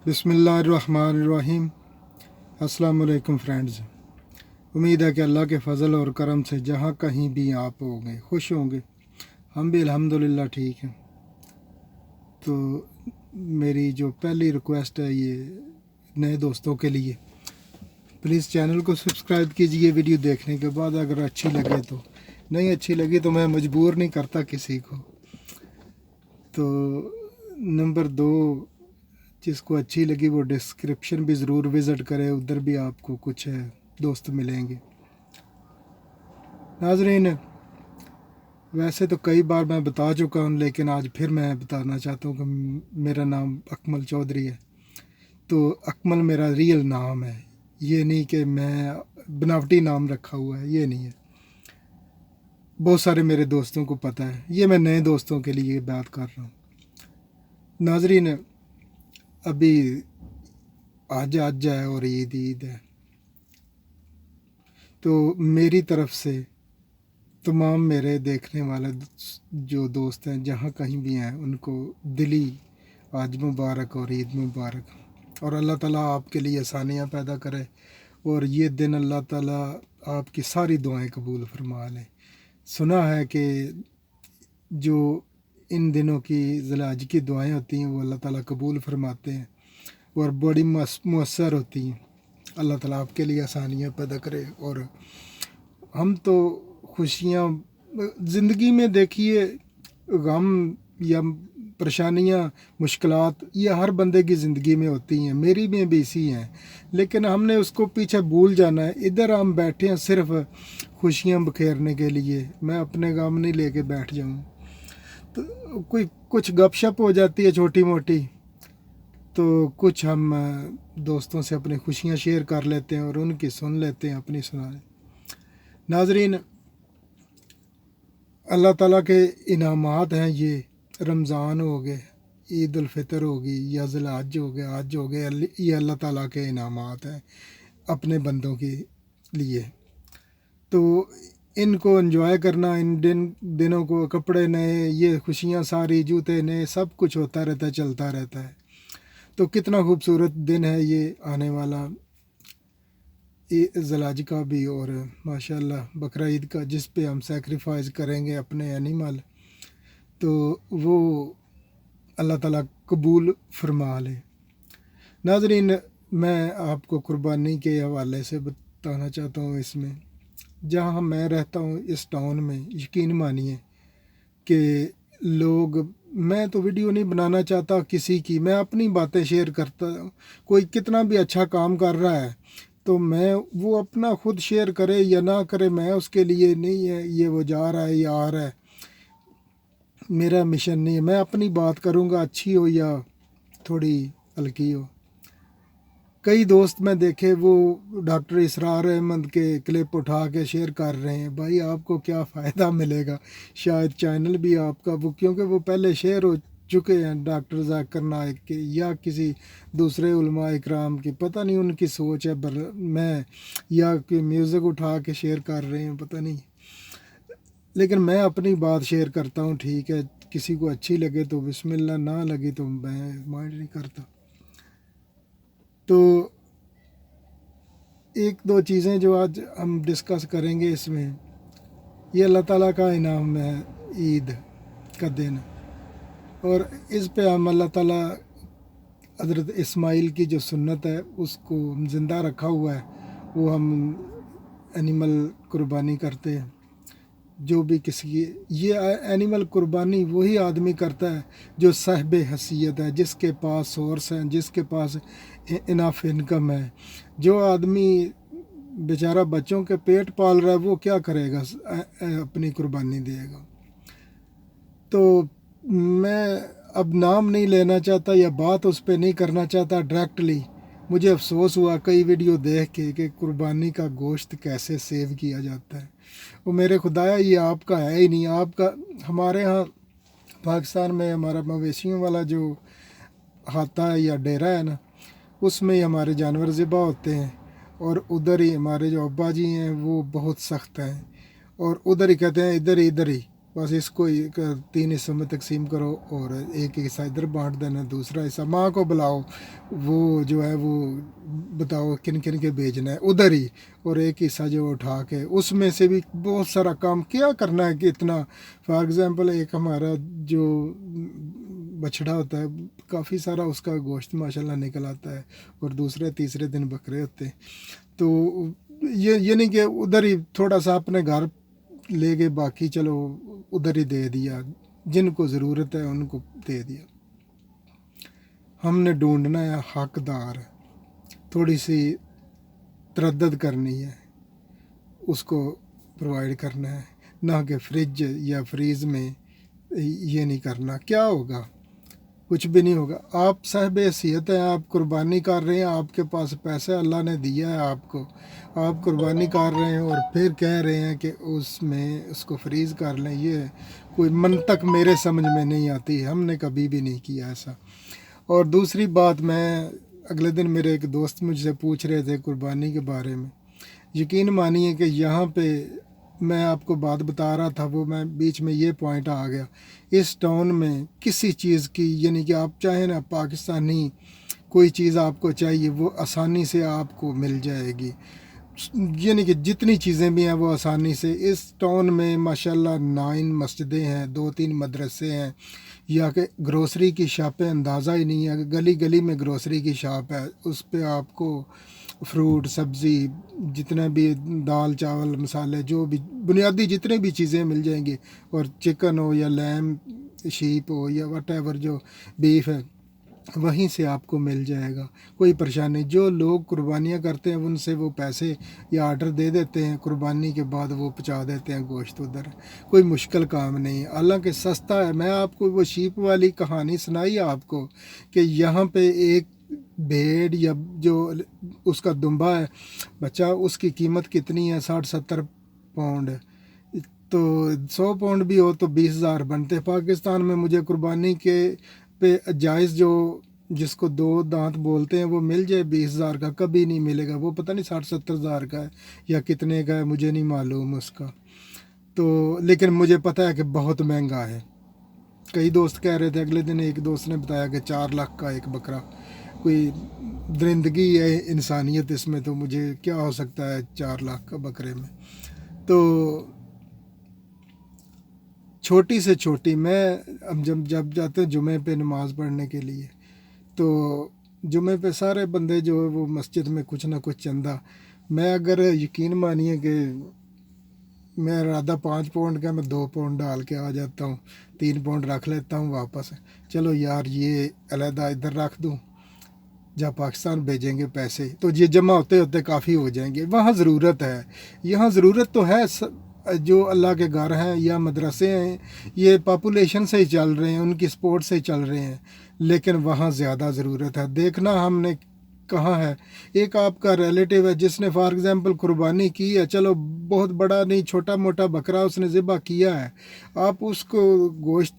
बिस्मिल्लाहिर्रहमानिर्रहीम। अस्सलाम वालेकुम फ्रेंड्स। उम्मीद है कि अल्लाह के फ़ज़ल और करम से जहाँ कहीं भी आप होंगे खुश होंगे। हम भी अल्हम्दुलिल्लाह ठीक हैं। तो मेरी जो पहली रिक्वेस्ट है ये नए दोस्तों के लिए, प्लीज़ चैनल को सब्सक्राइब कीजिए वीडियो देखने के बाद। अगर अच्छी लगे तो, नहीं अच्छी लगी तो मैं मजबूर नहीं करता किसी को। तो नंबर 2, जिसको अच्छी लगी वो डिस्क्रिप्शन भी ज़रूर विज़िट करे, उधर भी आपको कुछ दोस्त मिलेंगे। नाज़रीन, वैसे तो कई बार मैं बता चुका हूँ, लेकिन आज फिर मैं बताना चाहता हूँ कि मेरा नाम अकमल चौधरी है। तो अकमल मेरा रियल नाम है, ये नहीं कि मैं बनावटी नाम रखा हुआ है, ये नहीं है। बहुत सारे मेरे दोस्तों को पता है, ये मैं नए दोस्तों के लिए बात कर रहा हूँ। नाज़रीन, अभी आज है और ईद है, तो मेरी तरफ से तमाम मेरे देखने वाले जो दोस्त हैं जहाँ कहीं भी हैं उनको दिली आज मुबारक और ईद मुबारक। और अल्लाह ताला आपके लिए आसानियाँ पैदा करे और ये दिन अल्लाह ताला आपकी सारी दुआएं कबूल फरमा ले। सुना है कि जो इन दिनों की ज़िलहज की दुआएं होती हैं वो अल्लाह ताला कबूल फरमाते हैं और बड़ी मुअस्सर होती हैं। अल्लाह ताला आपके लिए आसानियाँ पैदा करे। और हम तो खुशियाँ ज़िंदगी में, देखिए, गम या परेशानियाँ, मुश्किलात ये हर बंदे की ज़िंदगी में होती हैं, मेरी में भी इसी हैं, लेकिन हमने उसको पीछे भूल जाना है। इधर हम बैठे हैं सिर्फ खुशियाँ बखेरने के लिए। मैं अपने गम नहीं लेके बैठ जाऊँ, तो कुछ गपशप हो जाती है छोटी मोटी, तो कुछ हम दोस्तों से अपनी खुशियाँ शेयर कर लेते हैं और उनकी सुन लेते हैं, अपनी सुनाएं। नाज़रीन, अल्लाह ताला के इनामात हैं ये। रमज़ान हो गए, ईद उल फ़ितर होगी या ज़िलहज हो गया, हज हो गए, ये अल्लाह ताला के इनामात हैं अपने बंदों के लिए। तो इनको एंजॉय करना, इन दिनों को कपड़े नए, ये खुशियाँ सारी, जूते नए, सब कुछ होता रहता है, चलता रहता है। तो कितना खूबसूरत दिन है ये आने वाला ज़िलहज का भी, और माशाल्लाह बकरा ईद का, जिस पे हम सेक्रीफाइस करेंगे अपने एनिमल, तो वो अल्लाह ताला कबूल फरमा ले। नाज़रीन, मैं आपको कुर्बानी के हवाले से बताना चाहता हूँ। इसमें जहाँ मैं रहता हूँ इस टाउन में, यकीन मानिए कि लोग, मैं तो वीडियो नहीं बनाना चाहता किसी की, मैं अपनी बातें शेयर करता हूँ। कोई कितना भी अच्छा काम कर रहा है तो मैं वो अपना खुद शेयर करे या ना करे, मैं उसके लिए नहीं है ये वो जा रहा है या आ रहा है, मेरा मिशन नहीं है। मैं अपनी बात करूँगा, अच्छी हो या थोड़ी हल्की हो। कई दोस्त मैं देखे वो डॉक्टर इसरार अहमद के क्लिप उठा के शेयर कर रहे हैं। भाई, आपको क्या फ़ायदा मिलेगा? शायद चैनल भी आपका वो, क्योंकि वो पहले शेयर हो चुके हैं डॉक्टर ज़ाकिर नाइक के या किसी दूसरे उलमा इकराम की, पता नहीं उनकी सोच है मैं, या कि म्यूज़िक उठा के शेयर कर रहे हैं, पता नहीं। लेकिन मैं अपनी बात शेयर करता हूँ, ठीक है, किसी को अच्छी लगे तो बिस्मिल्लाह, ना लगी तो मैं माइंड नहीं करता। तो एक दो चीज़ें जो आज हम डिस्कस करेंगे इसमें, ये अल्लाह ताला का इनाम है ईद का दिन, और इस पे हम अल्लाह ताला हज़रत इस्माइल की जो सुन्नत है उसको हम ज़िंदा रखा हुआ है। वो हम एनिमल कुर्बानी करते हैं। जो भी किसी ये एनिमल कुर्बानी वही आदमी करता है जो साहिब हैसियत है, जिसके पास सोर्स हैं, जिसके पास इनाफ इनकम है। जो आदमी बेचारा बच्चों के पेट पाल रहा है वो क्या करेगा? अपनी कुर्बानी देगा। तो मैं अब नाम नहीं लेना चाहता या बात उस पर नहीं करना चाहता डायरेक्टली। मुझे अफसोस हुआ कई वीडियो देख के कि कुर्बानी का गोश्त कैसे सेव किया जाता है। वो मेरे खुदाया, ये आपका है ही नहीं। आपका, हमारे यहाँ पाकिस्तान में हमारा मवेशियों वाला जो हाथा है या डेरा है ना, उसमें ही हमारे जानवर ज़िबा होते हैं। और उधर ही हमारे जो अब्बा जी हैं वो बहुत सख्त हैं, और उधर ही कहते हैं इधर ही बस इसको 3 हिस्सों में तकसीम करो और एक हिस्सा इधर बांट देना, दूसरा हिस्सा माँ को बुलाओ, वो जो है वो बताओ किन किन के भेजना है उधर ही, और एक हिस्सा जो उठा के उसमें से भी बहुत सारा काम क्या करना है कि इतना। फॉर एग्ज़ाम्पल एक हमारा जो बछड़ा होता है, काफ़ी सारा उसका गोश्त माशाल्लाह निकल आता है, और दूसरे तीसरे दिन बकरे होते हैं। तो ये नहीं कि उधर ही थोड़ा सा अपने घर ले गए, बाकी चलो उधर ही दे दिया, जिनको ज़रूरत है उनको दे दिया। हमने ढूंढना है हकदार, थोड़ी सी तरद्दद करनी है, उसको प्रोवाइड करना है, ना कि फ्रिज या फ्रीज़ में ये नहीं करना। क्या होगा? कुछ भी नहीं होगा। आप साहिब हैसियत हैं, आप कुर्बानी कर रहे हैं, आपके पास पैसे अल्लाह ने दिया है आपको, आप कुर्बानी कर रहे हैं और फिर कह रहे हैं कि उसमें उसको फ्रीज़ कर लें। ये कोई मंतक मेरे समझ में नहीं आती, हमने कभी भी नहीं किया ऐसा। और दूसरी बात, मैं अगले दिन मेरे एक दोस्त मुझसे पूछ रहे थे कुर्बानी के बारे में। यकीन मानिए कि यहाँ पे मैं आपको बात बता रहा था, वो मैं बीच में ये पॉइंट आ गया। इस टाउन में किसी चीज़ की, यानी कि आप चाहें ना पाकिस्तानी कोई चीज़ आपको चाहिए वो आसानी से आपको मिल जाएगी, यानी कि जितनी चीज़ें भी हैं वो आसानी से। इस टाउन में माशाल्लाह 9 मस्जिदें हैं, 2-3 मदरसे हैं, या कि ग्रोसरी की शॉपें अंदाज़ा ही नहीं है, गली गली में ग्रोसरी की शॉप है, उस पर आपको फ्रूट सब्ज़ी जितना भी दाल चावल मसाले जो भी बुनियादी जितने भी चीज़ें मिल जाएंगी, और चिकन हो या लैम शीप हो या वट एवर जो बीफ है वहीं से आपको मिल जाएगा। कोई परेशानी, जो लोग कुर्बानियाँ करते हैं उनसे वो पैसे या आर्डर दे देते हैं, कुर्बानी के बाद वो पहुँचा देते हैं गोश्त उधर। कोई मुश्किल काम नहीं है, हालांकि सस्ता है। मैं आपको वो शीप वाली कहानी सुनाई आपको कि यहाँ पे एक भेड़ या जो उसका दुम्बा है बच्चा, उसकी कीमत कितनी है? 60-70 पाउंड। तो 100 पाउंड भी हो तो 20,000 बनते। पाकिस्तान में मुझे कुर्बानी के पे जायज़ जो जिसको 2 दांत बोलते हैं वो मिल जाए 20,000 का, कभी नहीं मिलेगा। वो पता नहीं 60-70,000 का है या कितने का है, मुझे नहीं मालूम उसका। तो लेकिन मुझे पता है कि बहुत महंगा है। कई दोस्त कह रहे थे, अगले दिन एक दोस्त ने बताया कि 4 लाख का एक बकरा। कोई दरिंदगी है इंसानियत इसमें, तो मुझे क्या हो सकता है 4 लाख का बकरे में। तो छोटी से छोटी, मैं अब जब जाते हैं जुमे पे नमाज़ पढ़ने के लिए, तो जुमे पे सारे बंदे जो है वो मस्जिद में कुछ ना कुछ चंदा। मैं अगर यकीन मानिए कि मैं इरादा 5 पाउंड का, मैं 2 पाउंड डाल के आ जाता हूँ, 3 पाउंड रख लेता हूँ वापस। चलो यार ये अलहदा इधर रख दूँ, जब पाकिस्तान भेजेंगे पैसे तो ये जमा होते होते काफ़ी हो जाएंगे। वहाँ ज़रूरत है, यहाँ ज़रूरत तो है। जो अल्लाह के घर हैं या मदरसे हैं, ये पॉपुलेशन से ही चल रहे हैं, उनकी सपोर्ट से ही चल रहे हैं, लेकिन वहाँ ज़्यादा ज़रूरत है। देखना हमने कहाँ है, एक आपका रिलेटिव है जिसने फॉर एग्ज़ाम्पल कुर्बानी की है, चलो बहुत बड़ा नहीं, छोटा मोटा बकरा उसने ज़िबा किया है, आप उसको गोश्त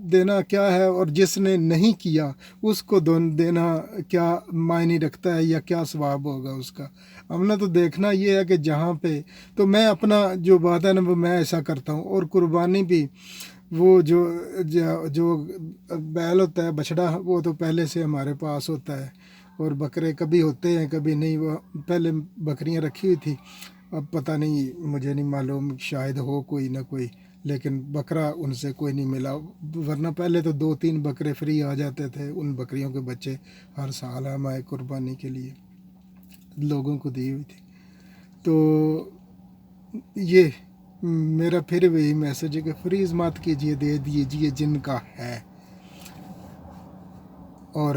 देना क्या है, और जिसने नहीं किया उसको देना क्या मायने रखता है या क्या सवाब होगा उसका। हमने तो देखना ये है कि जहाँ पे, तो मैं अपना जो बात है ना वो मैं ऐसा करता हूँ। और कुर्बानी भी वो जो बैल होता है बछड़ा, वो तो पहले से हमारे पास होता है, और बकरे कभी होते हैं कभी नहीं। वो पहले बकरियां रखी हुई थी, अब पता नहीं, मुझे नहीं मालूम, शायद हो कोई ना कोई, लेकिन बकरा उनसे कोई नहीं मिला। वरना पहले तो 2-3 बकरे फ्री आ जाते थे, उन बकरियों के बच्चे हर साल हमारे कुर्बानी के लिए लोगों को दी हुई थी। तो ये मेरा फिर वही मैसेज है कि फ्रीज मत कीजिए, दे दीजिए जिनका है। और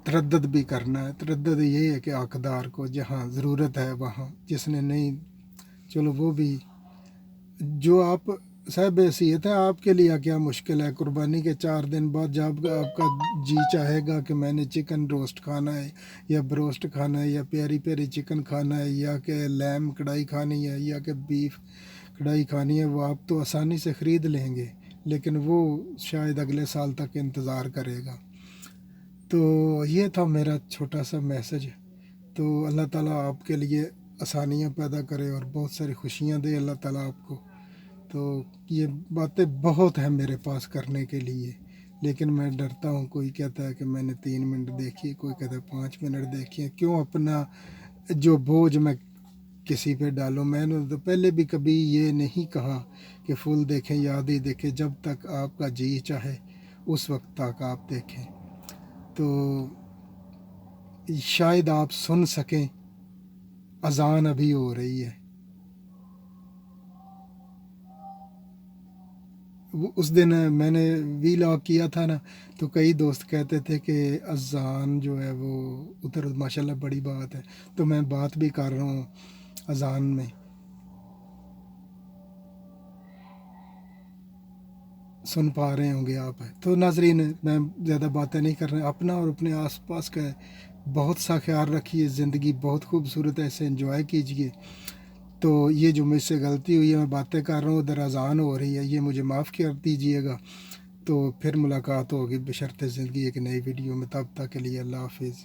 तरद्दद भी करना है, तरद्दद ये है कि हकदार को जहाँ ज़रूरत है वहाँ, जिसने नहीं, चलो वो भी, जो आप साहब हैसियत है आपके लिए क्या मुश्किल है। कुर्बानी के 4 दिन बाद जब आपका जी चाहेगा कि मैंने चिकन रोस्ट खाना है या ब्रोस्ट खाना है या प्यारी प्यारी चिकन खाना है या कि लैम कढ़ाई खानी है या कि बीफ कढ़ाई खानी है, वो आप तो आसानी से ख़रीद लेंगे, लेकिन वो शायद अगले साल तक इंतज़ार करेगा। तो ये था मेरा छोटा सा मैसेज। तो अल्लाह ताला आपके लिए आसानियाँ पैदा करे और बहुत सारी खुशियाँ दे अल्लाह ताला आपको। تو یہ باتیں بہت ہیں میرے پاس کرنے کے لیے، لیکن میں ڈرتا ہوں. کوئی کہتا ہے کہ میں نے 3 منٹ دیکھی، کوئی کہتا ہے 5 منٹ دیکھی ہیں. کیوں اپنا جو بوجھ میں کسی پہ ڈالوں؟ میں نے تو پہلے بھی کبھی یہ نہیں کہا کہ فل دیکھیں یا آدھی دیکھیں، جب تک آپ کا جی چاہے اس وقت تک آپ دیکھیں. تو شاید آپ سن سکیں، اذان ابھی ہو رہی ہے. اس دن میں نے وی لاگ کیا تھا نا، تو کئی دوست کہتے تھے کہ اذان جو ہے وہ ادھر ماشاءاللہ بڑی بات ہے. تو میں بات بھی کر رہا ہوں اذان میں. سن پا رہے ہوں گے آپ. تو ناظرین، میں زیادہ باتیں نہیں کر رہا. اپنا اور اپنے آس پاس کا بہت سا خیال رکھیے. زندگی بہت خوبصورت ہے، اسے انجوائے کیجیے. تو یہ جو مجھ سے غلطی ہوئی ہے، میں باتیں کر رہا ہوں، ادھر اذان ہو رہی ہے، یہ مجھے معاف کر دیجیے گا. تو پھر ملاقات ہوگی بشرط زندگی ایک نئی ویڈیو میں. تب تک کے لیے اللہ حافظ.